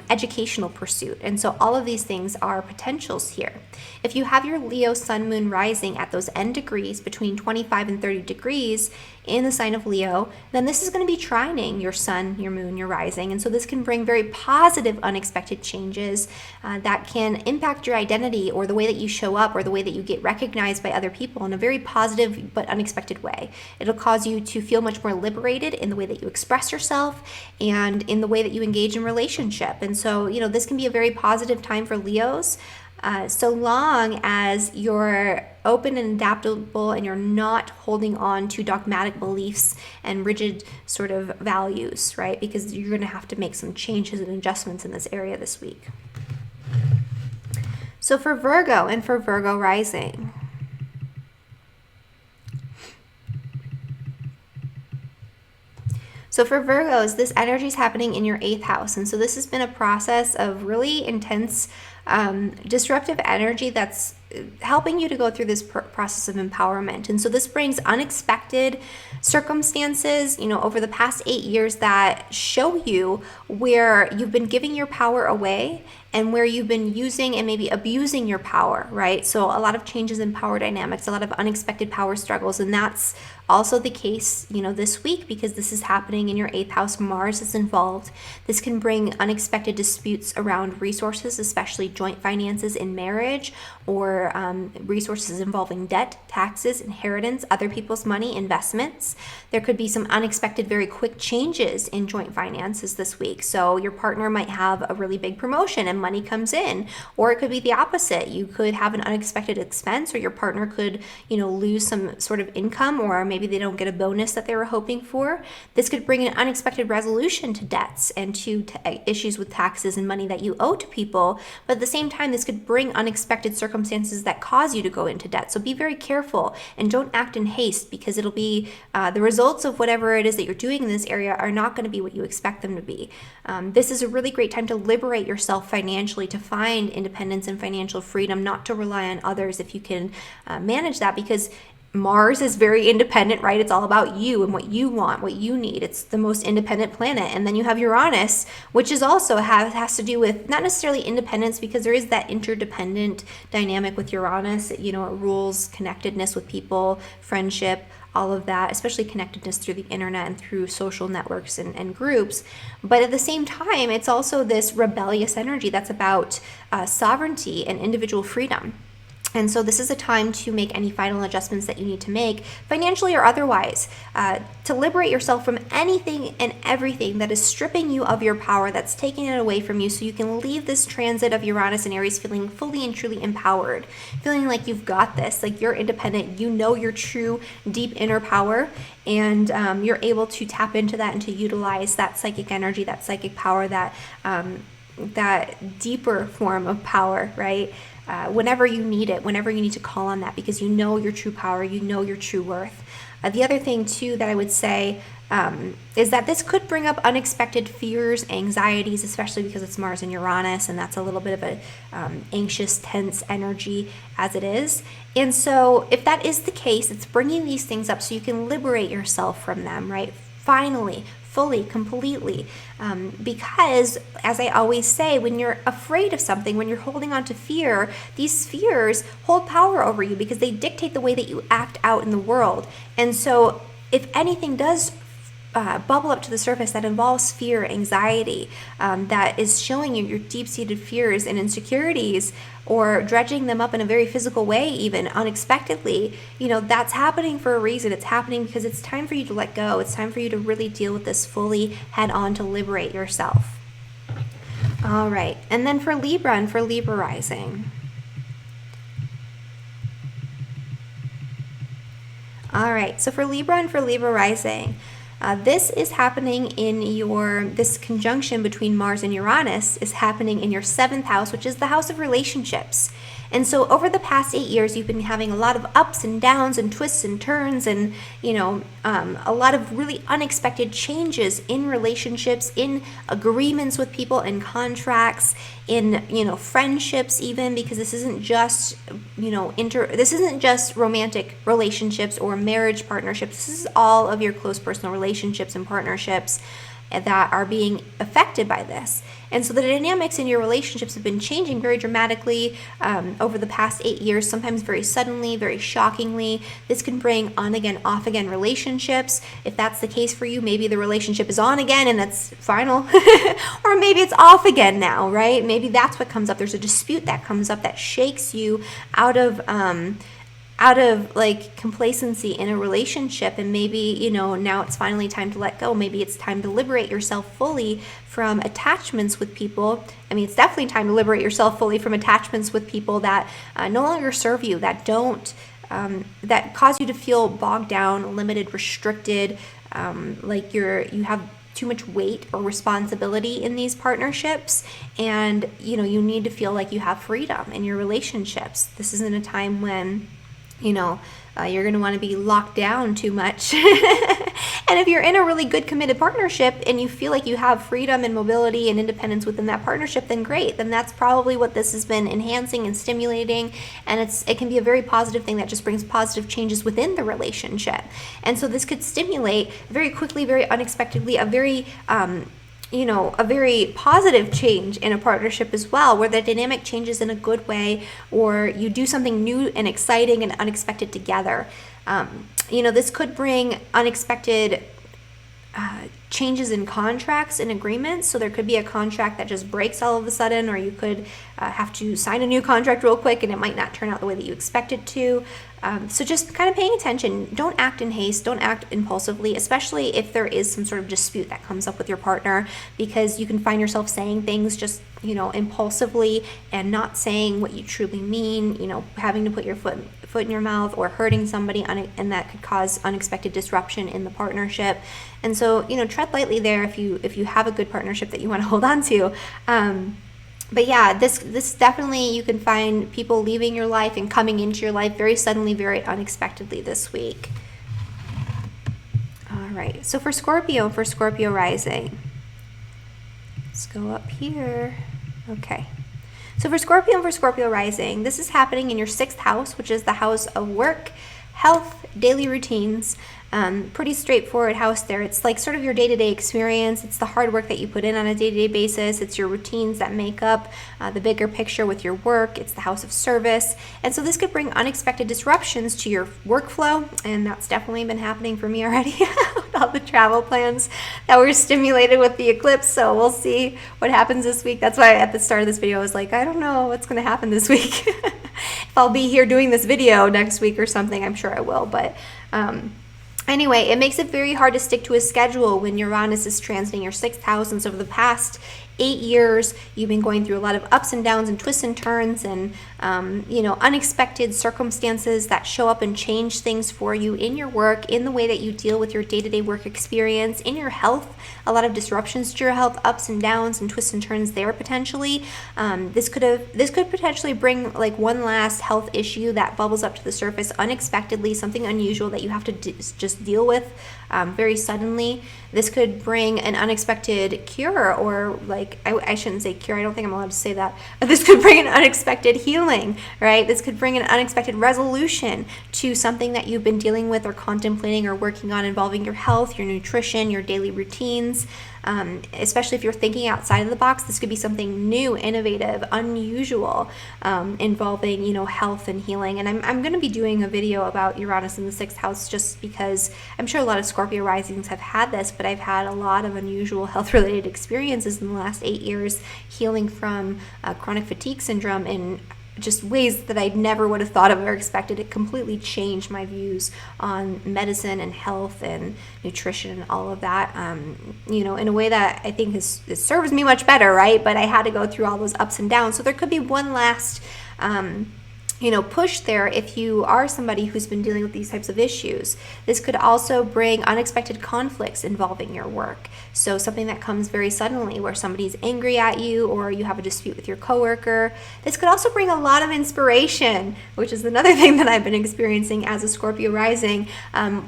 educational pursuit. And so all of these things are potentials here. If you have your Leo sun, moon, rising at those end degrees between 25 and 30 degrees in the sign of Leo, then this is going to be trining your sun, your moon, your rising. And so this can bring very positive, unexpected changes that can impact your identity or the way that you show up or the way that you get recognized by other people in a very positive but unexpected way. It'll cause you to feel much more liberated in the way that you express yourself and in the way that you engage in relationship. And so, this can be a very positive time for Leos. So long as you're open and adaptable and you're not holding on to dogmatic beliefs and rigid sort of values, right? Because you're going to have to make some changes and adjustments in this area this week. So for Virgo and for Virgo rising, so for Virgos, this energy is happening in your 8th house. And so this has been a process of really intense disruptive energy that's helping you to go through this process of empowerment. And so this brings unexpected circumstances, over the past 8 years that show you where you've been giving your power away and where you've been using and maybe abusing your power, right? So a lot of changes in power dynamics, a lot of unexpected power struggles, and that's also the case, this week, because this is happening in your 8th house. Mars is involved. This can bring unexpected disputes around resources, especially joint finances in marriage, or resources involving debt, taxes, inheritance, other people's money, investments. There could be some unexpected, very quick changes in joint finances this week. So your partner might have a really big promotion and money comes in, or it could be the opposite. You could have an unexpected expense, or your partner could, lose some sort of income, or maybe they don't get a bonus that they were hoping for. This could bring an unexpected resolution to debts and to issues with taxes and money that you owe to people. But at the same time, this could bring unexpected circumstances that cause you to go into debt. So be very careful and don't act in haste, because it'll be the results of whatever it is that you're doing in this area are not going to be what you expect them to be. This is a really great time to liberate yourself financially, to find independence and financial freedom, not to rely on others if you can manage that, because Mars is very independent, right? It's all about you and what you want, what you need. It's the most independent planet. And then you have Uranus, which is also has to do with not necessarily independence, because there is that interdependent dynamic with Uranus. It rules connectedness with people, friendship, all of that, especially connectedness through the internet and through social networks and groups. But at the same time, it's also this rebellious energy that's about sovereignty and individual freedom. And so this is a time to make any final adjustments that you need to make, financially or otherwise, to liberate yourself from anything and everything that is stripping you of your power, that's taking it away from you, so you can leave this transit of Uranus and Aries feeling fully and truly empowered, feeling like you've got this, like you're independent, your true deep inner power, and you're able to tap into that and to utilize that psychic energy, that psychic power, that deeper form of power, right? Whenever you need it, whenever you need to call on that, because your true power, your true worth. The other thing too that I would say is that this could bring up unexpected fears, anxieties, especially because it's Mars and Uranus, and that's a little bit of a anxious, tense energy as it is. And so if that is the case, it's bringing these things up so you can liberate yourself from them, right? Finally, fully, completely. Because, as I always say, when you're afraid of something, when you're holding on to fear, these fears hold power over you because they dictate the way that you act out in the world. And so if anything does bubble up to the surface that involves fear, anxiety, that is showing you your deep-seated fears and insecurities, or dredging them up in a very physical way, even unexpectedly, that's happening for a reason. It's happening because it's time for you to let go. It's time for you to really deal with this fully head on, to liberate yourself. All right. And then for Libra and for Libra rising. All right. So for Libra and for Libra rising, this is happening in this conjunction between Mars and Uranus is happening in your 7th house, which is the house of relationships. And so over the past 8 years, you've been having a lot of ups and downs and twists and turns and, a lot of really unexpected changes in relationships, in agreements with people, in contracts, in, friendships even, because this isn't just, this isn't just romantic relationships or marriage partnerships. This is all of your close personal relationships and partnerships. that are being affected by this. And so the dynamics in your relationships have been changing very dramatically over the past 8 years, sometimes very suddenly, very shockingly. This can bring on again, off again relationships. If that's the case for you, maybe the relationship is on again and that's final. Or maybe it's off again now, right? Maybe that's what comes up. There's a dispute that comes up that shakes you out of like complacency in a relationship, and maybe, you know, now it's finally time to let go. Maybe it's time to liberate yourself fully from attachments with people. I mean, it's definitely time to liberate yourself fully from attachments with people that no longer serve you, that don't that cause you to feel bogged down, limited, restricted, like you have too much weight or responsibility in these partnerships, and you know, you need to feel like you have freedom in your relationships. This isn't a time when, you know, you're going to want to be locked down too much. And if you're in a really good committed partnership and you feel like you have freedom and mobility and independence within that partnership, then great. Then that's probably what this has been enhancing and stimulating. And it can be a very positive thing that just brings positive changes within the relationship. And so this could stimulate very quickly, very unexpectedly, a very a very positive change in a partnership as well, where the dynamic changes in a good way, or you do something new and exciting and unexpected together. This could bring unexpected changes in contracts and agreements. So there could be a contract that just breaks all of a sudden, or you could have to sign a new contract real quick and it might not turn out the way that you expect it to. So just kind of paying attention. Don't act in haste. Don't act impulsively, especially if there is some sort of dispute that comes up with your partner, because you can find yourself saying things just, impulsively and not saying what you truly mean, having to put your foot in your mouth or hurting somebody, and that could cause unexpected disruption in the partnership. And so, tread lightly there if you have a good partnership that you want to hold on to. But yeah, this definitely, you can find people leaving your life and coming into your life very suddenly, very unexpectedly this week. All right, so for Scorpio rising, let's go up here. Okay. So for Scorpio rising, this is happening in your 6th house, which is the house of work, health, daily routines. Pretty straightforward house there. It's like sort of your day-to-day experience. It's the hard work that you put in on a day-to-day basis. It's your routines that make up the bigger picture with your work. It's the house of service. And so this could bring unexpected disruptions to your workflow, and that's definitely been happening for me already with all the travel plans that were stimulated with the eclipse. So we'll see what happens this week. That's why at the start of this video I was like, I don't know what's going to happen this week. If I'll be here doing this video next week or something, I'm sure I will, but anyway, it makes it very hard to stick to a schedule when Uranus is transiting your 6th house. And so over the past 8 years, you've been going through a lot of ups and downs and twists and turns and, unexpected circumstances that show up and change things for you in your work, in the way that you deal with your day-to-day work experience, in your health, a lot of disruptions to your health, ups and downs and twists and turns there potentially. This could potentially bring like one last health issue that bubbles up to the surface unexpectedly, something unusual that you have to just deal with very suddenly. This could bring an unexpected cure, or I shouldn't say cure, I don't think I'm allowed to say that. This could bring an unexpected healing, right? This could bring an unexpected resolution to something that you've been dealing with or contemplating or working on, involving your health, your nutrition, your daily routines. Especially if you're thinking outside of the box, this could be something new, innovative, unusual, involving, health and healing. And I'm going to be doing a video about Uranus in the 6th house, just because I'm sure a lot of Scorpio risings have had this, but I've had a lot of unusual health-related experiences in the last 8 years, healing from chronic fatigue syndrome in just ways that I never would have thought of or expected. It completely changed my views on medicine and health and nutrition and all of that, in a way that I think it serves me much better, right? But I had to go through all those ups and downs. So there could be one last push there if you are somebody who's been dealing with these types of issues. This could also bring unexpected conflicts involving your work. So something that comes very suddenly, where somebody's angry at you or you have a dispute with your coworker. This could also bring a lot of inspiration, which is another thing that I've been experiencing as a Scorpio rising,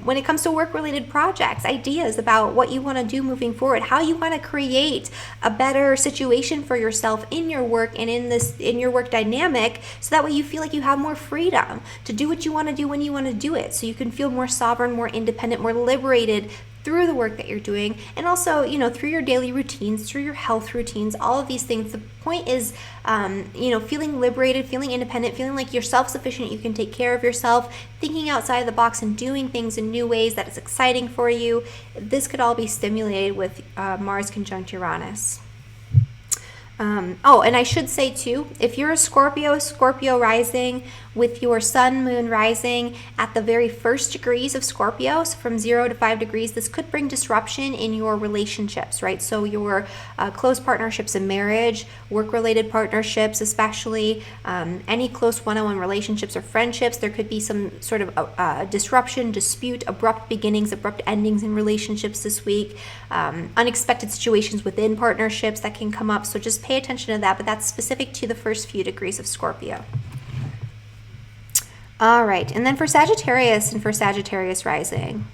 when it comes to work-related projects, ideas about what you want to do moving forward, how you want to create a better situation for yourself in your work and in your work dynamic, so that way you feel like you have more freedom to do what you want to do when you want to do it, so you can feel more sovereign, more independent, more liberated through the work that you're doing, and also, you know, through your daily routines, through your health routines, all of these things. The point is, you know, feeling liberated, feeling independent, feeling like you're self-sufficient, you can take care of yourself, thinking outside of the box and doing things in new ways that is exciting for you. This could all be stimulated with Mars conjunct Uranus. Oh, and I should say too, if you're a Scorpio rising with your sun, moon rising at the very first degrees of Scorpio, so from 0 to 5 degrees, this could bring disruption in your relationships, right? So your close partnerships in marriage, work-related partnerships, especially any close one-on-one relationships or friendships, there could be some sort of disruption, dispute, abrupt beginnings, abrupt endings in relationships this week, unexpected situations within partnerships that can come up. So just pay attention to that, but that's specific to the first few degrees of Scorpio. All right, and then for Sagittarius and for Sagittarius rising.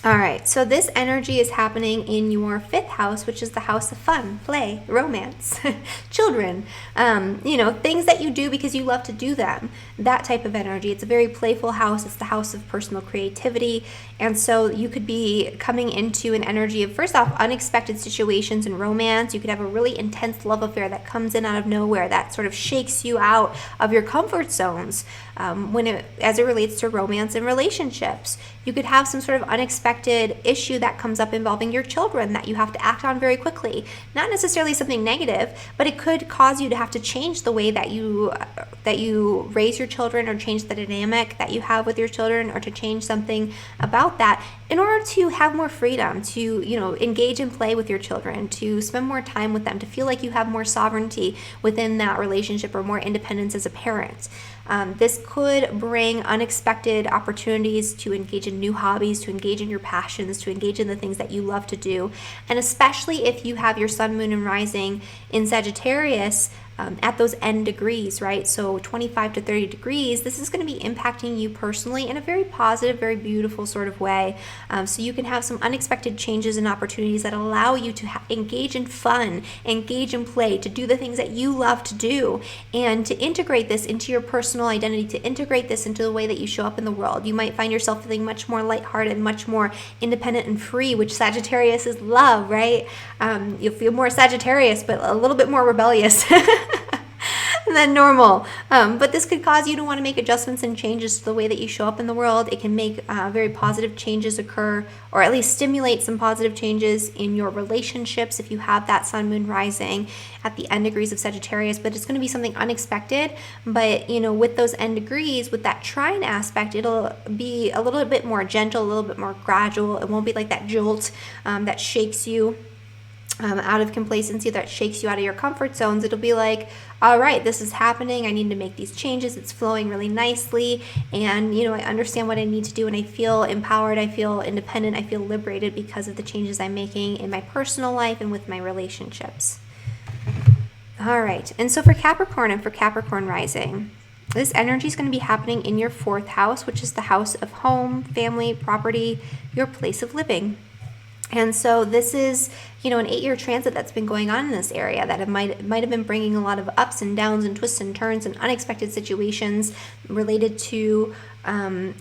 All right, so this energy is happening in your 5th house, which is the house of fun, play, romance, children, you know, things that you do because you love to do them, that type of energy. It's a very playful house. It's the house of personal creativity. And so you could be coming into an energy of, first off, unexpected situations and romance. You could have a really intense love affair that comes in out of nowhere that sort of shakes you out of your comfort zones as it relates to romance and relationships. You could have some sort of unexpected issue that comes up involving your children that you have to act on very quickly. Not necessarily something negative, but it could cause you to have to change the way that you raise your children, or change the dynamic that you have with your children, or to change something about that in order to have more freedom to, you know, engage and play with your children, to spend more time with them, to feel like you have more sovereignty within that relationship or more independence as a parent. This could bring unexpected opportunities to engage in new hobbies, to engage in your passions, to engage in the things that you love to do. And especially if you have your sun, moon, and rising in Sagittarius, at those end degrees, right? So 25 to 30 degrees, this is going to be impacting you personally in a very positive, very beautiful sort of way. So you can have some unexpected changes and opportunities that allow you to engage in fun, engage in play, to do the things that you love to do, and to integrate this into your personal identity, to integrate this into the way that you show up in the world. You might find yourself feeling much more lighthearted, much more independent and free, which Sagittarius is love, right? You'll feel more Sagittarius, but a little bit more rebellious than normal. But this could cause you to want to make adjustments and changes to the way that you show up in the world. It can make very positive changes occur, or at least stimulate some positive changes in your relationships if you have that sun, moon rising at the end degrees of Sagittarius. But it's going to be something unexpected. But, you know, with those end degrees, with that trine aspect, it'll be a little bit more gentle, a little bit more gradual. It won't be like that jolt that shakes you out of complacency, that shakes you out of your comfort zones. It'll be like, all right, this is happening. I need to make these changes. It's flowing really nicely. And, you know, I understand what I need to do, and I feel empowered. I feel independent. I feel liberated because of the changes I'm making in my personal life and with my relationships. All right. And so for Capricorn and for Capricorn rising, this energy is going to be happening in your 4th house, which is the house of home, family, property, your place of living. And so this is, you know, an 8-year transit that's been going on in this area that it might have been bringing a lot of ups and downs and twists and turns and unexpected situations related to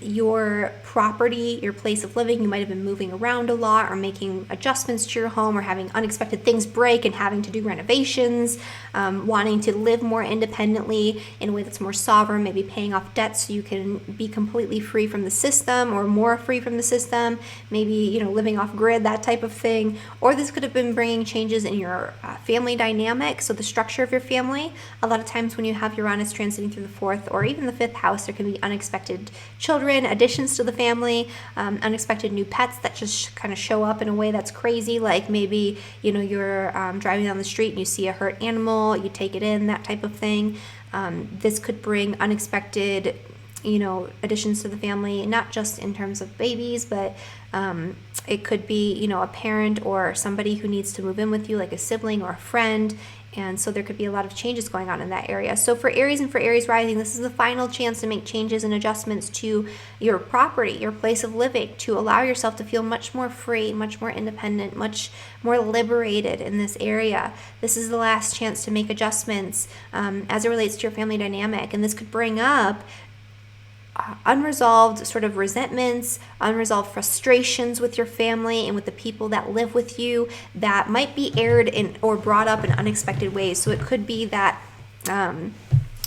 your property, your place of living. You might have been moving around a lot, or making adjustments to your home, or having unexpected things break and having to do renovations, wanting to live more independently in a way that's more sovereign, maybe paying off debts so you can be completely free from the system, or more free from the system, maybe, you know, living off grid, that type of thing. Or this could have been bringing changes in your family dynamic, so the structure of your family. A lot of times when you have Uranus transiting through the 4th or even the 5th house, there can be unexpected children, additions to the family, unexpected new pets that just kind of show up in a way that's crazy. Like maybe, you know, you're driving down the street and you see a hurt animal, you take it in, that type of thing. This could bring unexpected, you know, additions to the family, not just in terms of babies, but it could be, you know, a parent or somebody who needs to move in with you, like a sibling or a friend. And so there could be a lot of changes going on in that area. So for Aries and for Aries rising, this is the final chance to make changes and adjustments to your property, your place of living, to allow yourself to feel much more free, much more independent, much more liberated in this area. This is the last chance to make adjustments as it relates to your family dynamic. And this could bring up unresolved sort of resentments, unresolved frustrations with your family and with the people that live with you that might be aired in or brought up in unexpected ways. So it could be that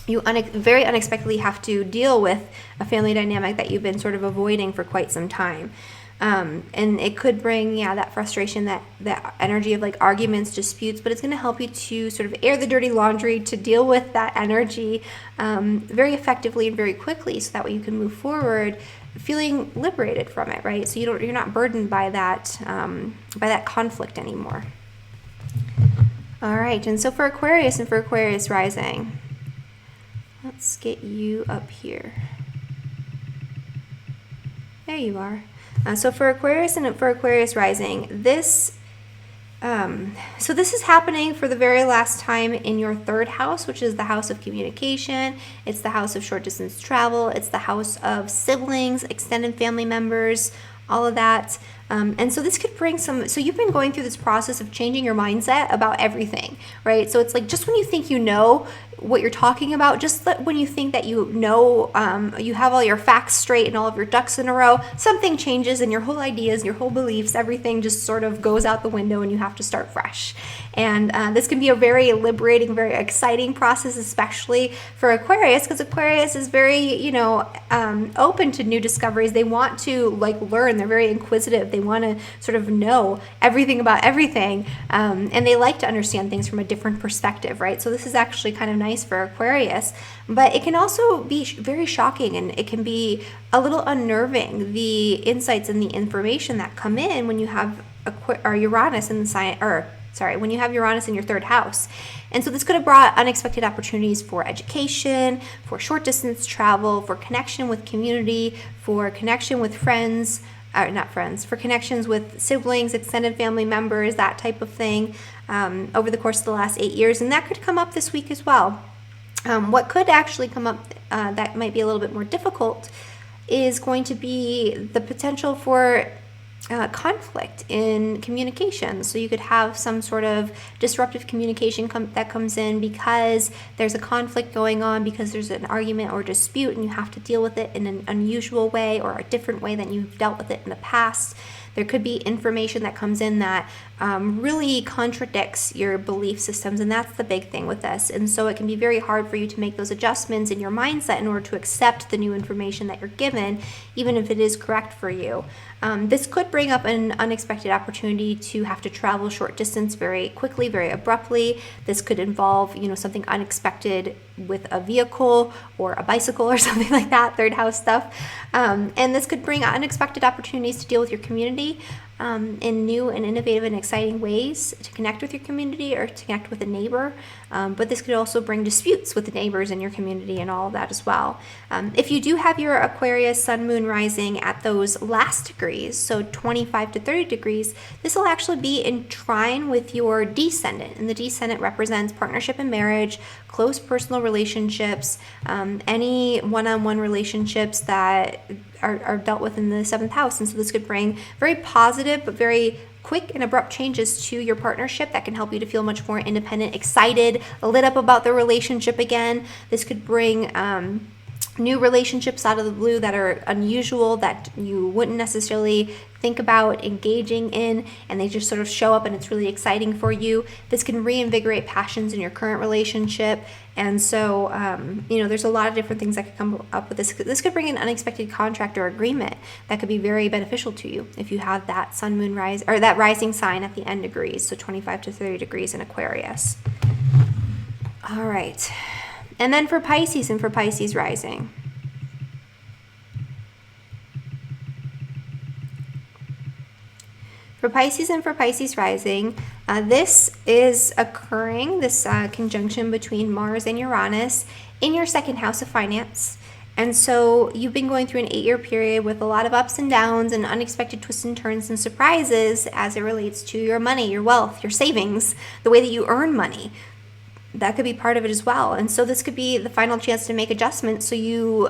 you very unexpectedly have to deal with a family dynamic that you've been sort of avoiding for quite some time. And it could bring, that frustration, that energy of like arguments, disputes, but it's going to help you to sort of air the dirty laundry, to deal with that energy very effectively and very quickly, so that way you can move forward feeling liberated from it, right? So you're not burdened by that conflict anymore. All right, and so for Aquarius and for Aquarius rising, let's get you up here. There you are. So for Aquarius and for Aquarius rising, this is happening for the very last time in your third house, which is the house of communication. It's the house of short distance travel. It's the house of siblings, extended family members, all of that. And so this could bring so you've been going through this process of changing your mindset about everything, right? So it's like, just when you think you know what you're talking about, just when you think that you know, you have all your facts straight and all of your ducks in a row, something changes and your whole ideas, your whole beliefs, everything just sort of goes out the window and you have to start fresh. And this can be a very liberating, very exciting process, especially for Aquarius, because Aquarius is very, open to new discoveries. They want to learn. They're very inquisitive. They want to sort of know everything about everything. And they like to understand things from a different perspective, right? So this is actually kind of nice for Aquarius, but it can also be very shocking, and it can be a little unnerving, the insights and the information that come in when you have Uranus in the sign, when you have Uranus in your third house. And so this could have brought unexpected opportunities for education, for short distance travel, for connection with community, for connection with for connections with siblings, extended family members, that type of thing, over the course of the last 8 years. And that could come up this week as well. What could actually come up that might be a little bit more difficult is going to be the potential for conflict in communication. So you could have some sort of disruptive communication that comes in because there's a conflict going on, because there's an argument or dispute, and you have to deal with it in an unusual way or a different way than you've dealt with it in the past. There could be information that comes in that really contradicts your belief systems, and that's the big thing with this. And so it can be very hard for you to make those adjustments in your mindset in order to accept the new information that you're given, even if it is correct for you. This could bring up an unexpected opportunity to have to travel short distance very quickly, very abruptly. This could involve, something unexpected with a vehicle or a bicycle or something like that, third house stuff. And this could bring unexpected opportunities to deal with your community in new and innovative and exciting ways, to connect with your community or to connect with a neighbor. But this could also bring disputes with the neighbors in your community and all of that as well. If you do have your Aquarius sun, moon, rising at those last degrees, so 25 to 30 degrees, this will actually be in trine with your descendant. And the descendant represents partnership and marriage, close personal relationships, any one-on-one relationships that are dealt with in the 7th house. And so this could bring very positive but very quick and abrupt changes to your partnership that can help you to feel much more independent, excited, lit up about the relationship again. This could bring new relationships out of the blue that are unusual, that you wouldn't necessarily think about engaging in, and they just sort of show up and it's really exciting for you. This can reinvigorate passions in your current relationship. And so, there's a lot of different things that could come up with this. This could bring an unexpected contract or agreement that could be very beneficial to you if you have that sun, moon, rise, or that rising sign at the end degrees, so 25 to 30 degrees in Aquarius. All right. And then for Pisces and for Pisces rising. For Pisces and for Pisces rising, this is occurring, this conjunction between Mars and Uranus in your 2nd house of finance. And so you've been going through an 8-year period with a lot of ups and downs and unexpected twists and turns and surprises as it relates to your money, your wealth, your savings, the way that you earn money. That could be part of it as well. And so this could be the final chance to make adjustments so you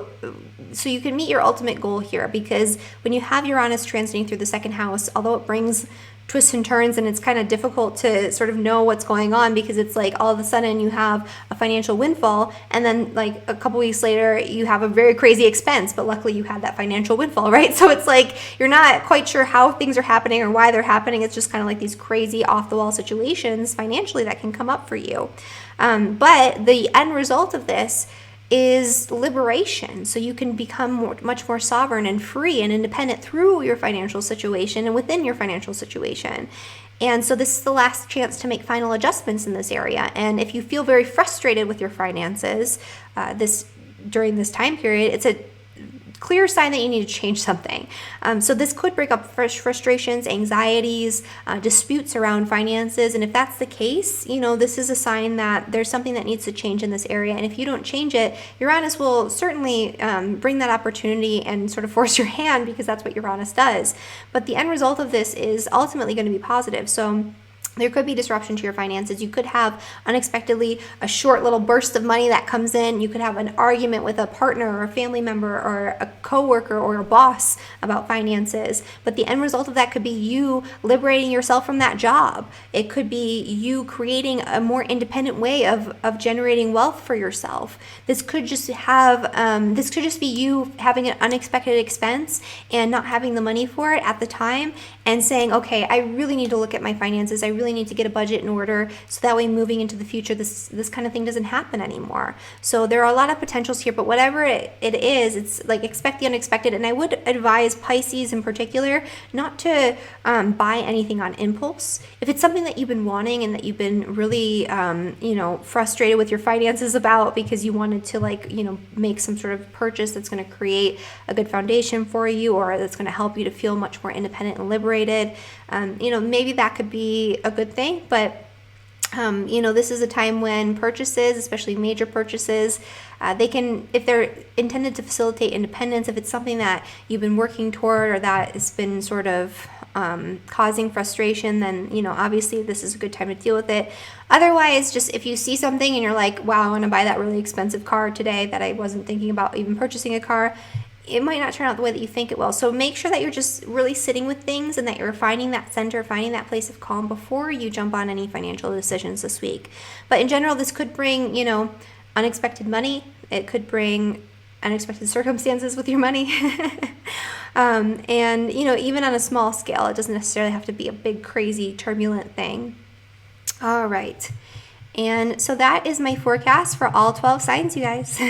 can meet your ultimate goal here, because when you have Uranus transiting through the 2nd house, although it brings twists and turns, and it's kind of difficult to sort of know what's going on, because it's like all of a sudden you have a financial windfall, and then like a couple weeks later you have a very crazy expense, but luckily you had that financial windfall, right? So it's like you're not quite sure how things are happening or why they're happening. It's just kind of like these crazy off the wall situations financially that can come up for you. But the end result of this is liberation. So you can become much more sovereign and free and independent through your financial situation and within your financial situation. And so this is the last chance to make final adjustments in this area. And if you feel very frustrated with your finances during this time period, it's a clear sign that you need to change something. So this could bring up frustrations, anxieties, disputes around finances. And if that's the case, this is a sign that there's something that needs to change in this area. And if you don't change it, Uranus will certainly bring that opportunity and sort of force your hand, because that's what Uranus does. But the end result of this is ultimately going to be positive. So there could be disruption to your finances. You could have unexpectedly a short little burst of money that comes in. You could have an argument with a partner or a family member or a coworker or a boss about finances. But the end result of that could be you liberating yourself from that job. It could be you creating a more independent way of generating wealth for yourself. This could just be you having an unexpected expense and not having the money for it at the time, and saying, okay, I really need to look at my finances. I really need to get a budget in order, so that way moving into the future, this kind of thing doesn't happen anymore. So there are a lot of potentials here, but whatever it is, it's like expect the unexpected. And I would advise Pisces in particular not to buy anything on impulse. If it's something that you've been wanting and that you've been really, frustrated with your finances about, because you wanted to make some sort of purchase that's going to create a good foundation for you, or that's going to help you to feel much more independent and liberated, maybe that could be a good thing. But this is a time when purchases, especially major purchases, they can, if they're intended to facilitate independence, if it's something that you've been working toward or that has been sort of causing frustration, then obviously this is a good time to deal with it. Otherwise, just if you see something and you're like, wow, I want to buy that really expensive car today that I wasn't thinking about even purchasing a car, it might not turn out the way that you think it will. So make sure that you're just really sitting with things and that you're finding that center, finding that place of calm before you jump on any financial decisions this week. But in general, this could bring, unexpected money. It could bring unexpected circumstances with your money. And, even on a small scale, it doesn't necessarily have to be a big, crazy, turbulent thing. All right. And so that is my forecast for all 12 signs, you guys.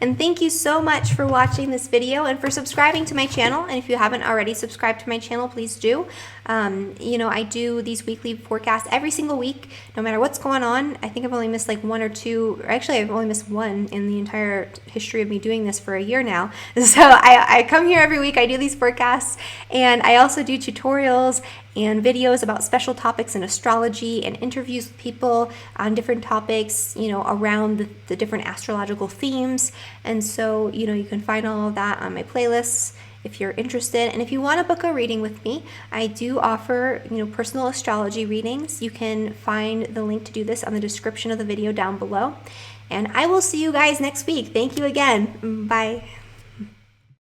And thank you so much for watching this video and for subscribing to my channel. And if you haven't already subscribed to my channel, please do. I do these weekly forecasts every single week, no matter what's going on. I think I've only missed like one or two, or actually I've only missed one in the entire history of me doing this for a year now. So I come here every week, I do these forecasts, and I also do tutorials and videos about special topics in astrology and interviews with people on different topics, around the different astrological themes. And so, you can find all of that on my playlists if you're interested. And if you want to book a reading with me, I do offer, personal astrology readings. You can find the link to do this on the description of the video down below. And I will see you guys next week. Thank you again. Bye.